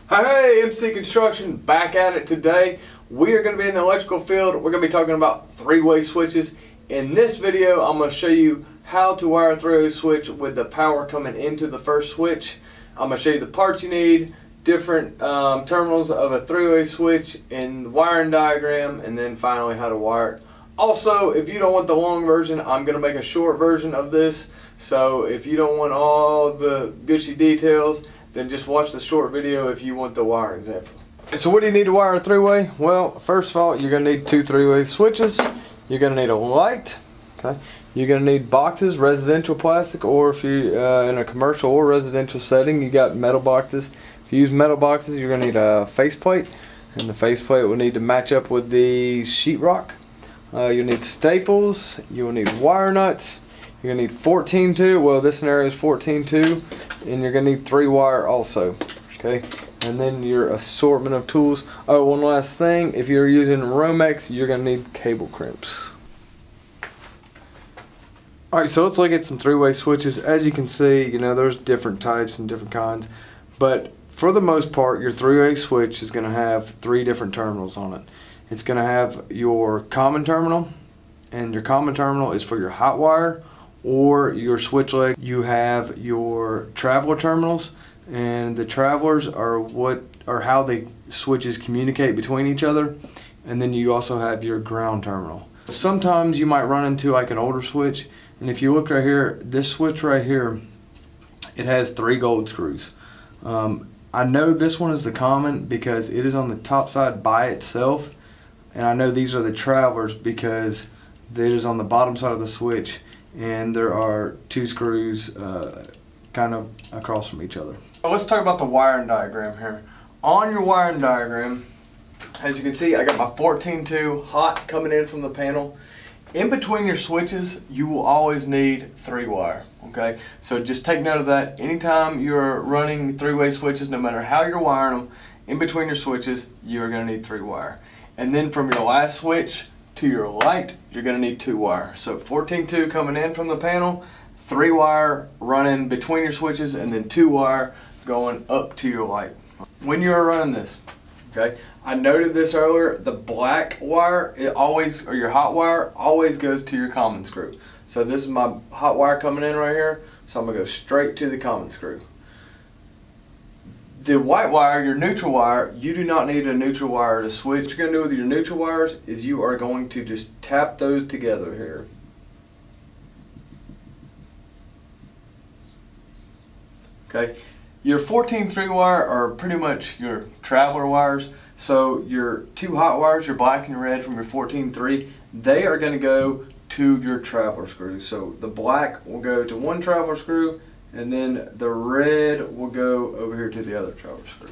Hey, MC Construction, back at it today. We are going to be in the electrical field. We're going to be talking about three-way switches. In this video, I'm going to show you how to wire a three-way switch with the power coming into the first switch. I'm going to show you the parts you need, different terminals of a three-way switch, and the wiring diagram, and then finally how to wire it. Also, if you don't want the long version, I'm going to make a short version of this. So if you don't want all the gushy details, then just watch the short video if you want the wiring example. And so what do you need to wire a three-way? Well, first of all, you're going to need two three-way switches. You're going to need a light. Okay. You're going to need boxes, residential plastic, or if you're in a commercial or residential setting, you got metal boxes. If you use metal boxes, you're going to need a faceplate, and the faceplate will need to match up with the sheetrock. You'll need staples. You'll need wire nuts. You're going to need 14-2, well this scenario is 14-2, and you're going to need 3-wire also, okay? And then your assortment of tools. Oh, one last thing, if you're using Romex, you're going to need cable crimps. Alright, so let's look at some three-way switches. As you can see, you know, there's different types and different kinds, but for the most part, your three-way switch is going to have 3 different terminals on it. It's going to have your common terminal, and your common terminal is for your hot wire, or your switch leg. You have your traveler terminals, and the travelers are how the switches communicate between each other, and then you also have your ground terminal. Sometimes you might run into like an older switch, and if you look right here, this switch right here, it has 3 gold screws. I know this one is the common because it is on the top side by itself, and I know these are the travelers because it is on the bottom side of the switch, and there are 2 screws kind of across from each other. Let's talk about the wiring diagram here. On your wiring diagram, as you can see, I got my 14-2 hot coming in from the panel. In between your switches, you will always need 3-wire. Okay, so just take note of that. Anytime you're running three-way switches, no matter how you're wiring them, in between your switches, you're going to need 3-wire. And then from your last switch to your light, you're going to need 2-wire. So 14-2 coming in from the panel, 3-wire running between your switches, and then 2-wire going up to your light. When you're running this, okay, I noted this earlier, the black wire, or your hot wire, always goes to your common screw. So this is my hot wire coming in right here, so I'm going to go straight to the common screw. The white wire, your neutral wire, you do not need a neutral wire to switch. What you're going to do with your neutral wires is you are going to just tap those together here. Okay, your 14-3 wire are pretty much your traveler wires. So your 2 hot wires, your black and your red from your 14-3, they are going to go to your traveler screws. So the black will go to one traveler screw, and then the red will go over here to the other traveler screw.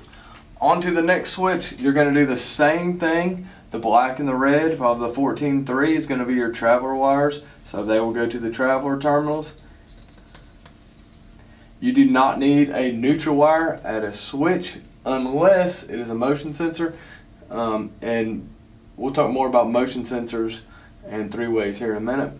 On to the next switch, you're going to do the same thing. The black and the red of the 14-3 is going to be your traveler wires, so they will go to the traveler terminals. You do not need a neutral wire at a switch unless it is a motion sensor, and we'll talk more about motion sensors and three-ways here in a minute.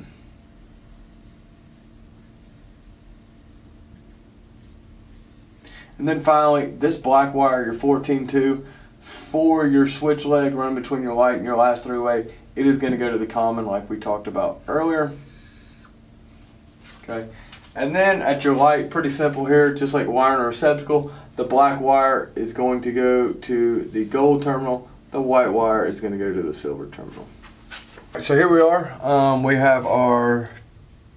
And then finally, this black wire, your 14-2, for your switch leg running between your light and your last three-way, it is going to go to the common like we talked about earlier. Okay, and then at your light, pretty simple here, just like wiring a receptacle, the black wire is going to go to the gold terminal, the white wire is going to go to the silver terminal. So here we are, we have our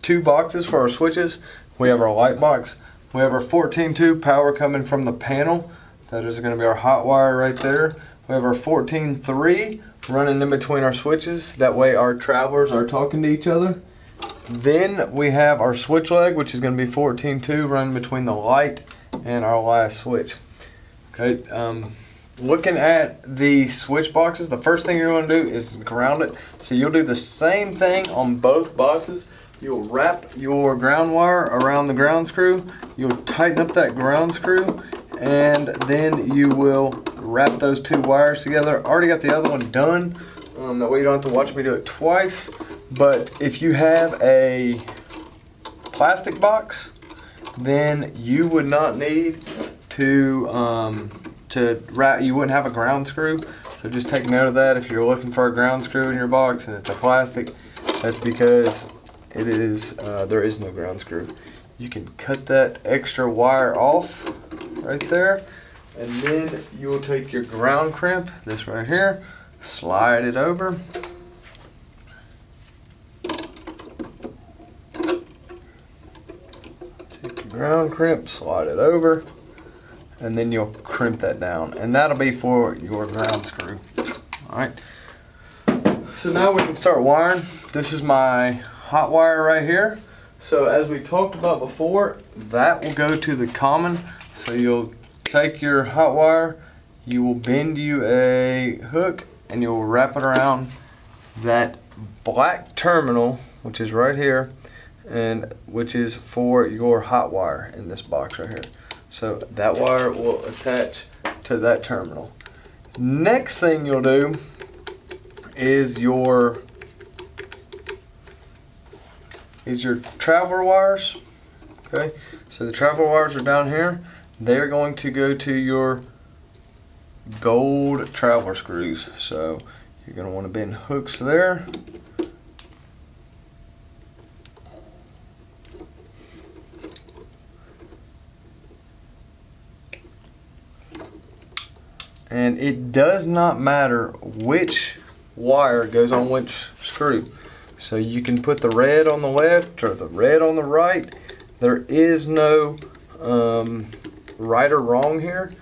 2 boxes for our switches. We have our light box. We have our 14-2 power coming from the panel. That is going to be our hot wire right there. We have our 14-3 running in between our switches. That way our travelers are talking to each other. Then we have our switch leg, which is going to be 14-2 running between the light and our last switch. Okay, looking at the switch boxes, the first thing you're going to do is ground it. So you'll do the same thing on both boxes. You'll wrap your ground wire around the ground screw, you'll tighten up that ground screw, and then you will wrap those 2 wires together. I already got the other one done, that way you don't have to watch me do it twice. But if you have a plastic box, then you would not need to to wrap, you wouldn't have a ground screw. So just take note of that. If you're looking for a ground screw in your box and it's a plastic, that's because it is there is no ground screw. You can cut that extra wire off right there, and then you will take your ground crimp, this right here, slide it over. Take your ground crimp, slide it over, and then you'll crimp that down, and that'll be for your ground screw. Alright, so now we can start wiring. This is my hot wire right here. So as we talked about before, that will go to the common. So you'll take your hot wire, you will bend you a hook, and you'll wrap it around that black terminal, which is right here, and which is for your hot wire in this box right here. So that wire will attach to that terminal. Next thing you'll do is your traveler wires. Okay, so the traveler wires are down here. They're going to go to your gold traveler screws. So you're going to want to bend hooks there. And it does not matter which wire goes on which screw. So you can put the red on the left or the red on the right. There is no right or wrong here.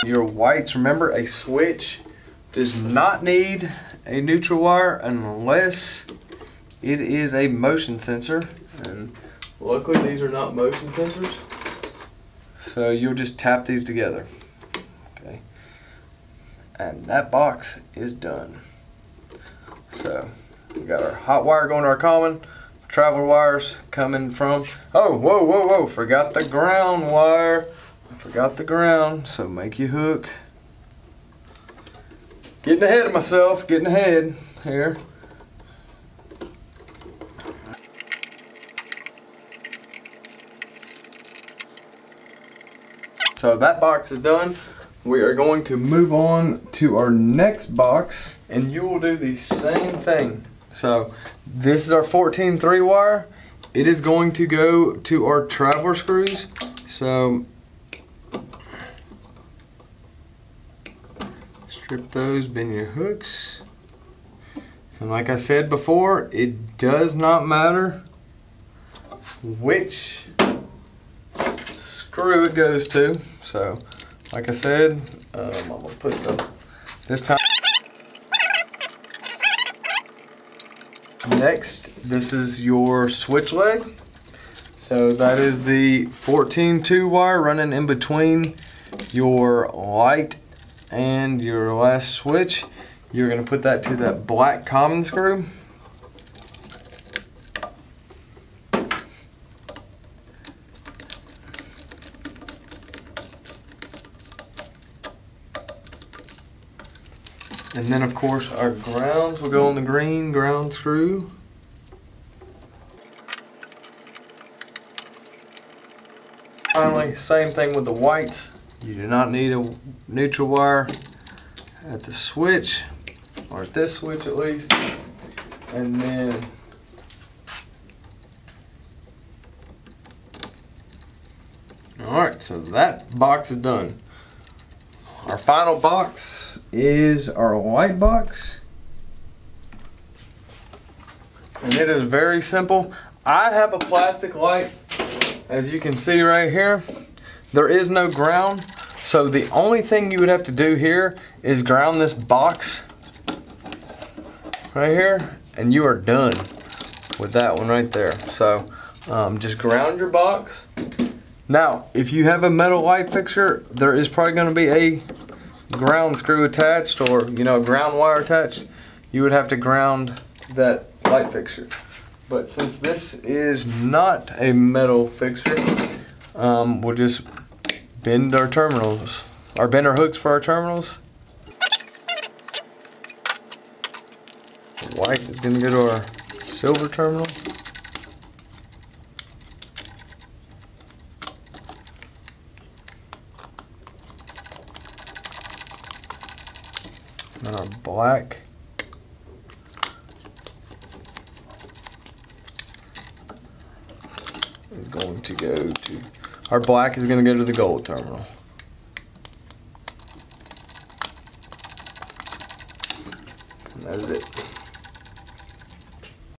Your whites, remember, a switch does not need a neutral wire unless it is a motion sensor. And luckily these are not motion sensors. So you'll just tap these together. Okay. And that box is done. So we got our hot wire going to our common, traveler wires coming from, oh, whoa, forgot the ground wire. I forgot the ground, so make your hook. Getting ahead of myself, getting ahead here. So that box is done. We are going to move on to our next box, and you will do the same thing. So this is our 14-3 wire. It is going to go to our traveler screws. So strip those, bend your hooks. And like I said before, it does not matter which screw it goes to. So like I said, I'm gonna put this time. Next, this is your switch leg. So that is the 14-2 wire running in between your light and your last switch. You're gonna put that to that black common screw. And then of course our grounds will go on the green ground screw. Finally, same thing with the whites. You do not need a neutral wire at the switch, or at this switch at least. And then alright, so that box is done. Our final box is our light box, and it is very simple. I have a plastic light, as you can see right here. There is no ground, so the only thing you would have to do here is ground this box right here, and you are done with that one right there. So just ground your box. Now, if you have a metal light fixture, there is probably going to be a ground screw attached, or a ground wire attached. You would have to ground that light fixture. But since this is not a metal fixture, we'll just bend our terminals, or bend our hooks for our terminals. White is going to go to our silver terminal. And our black is going to go to, our black is going to go to the gold terminal. And that is it.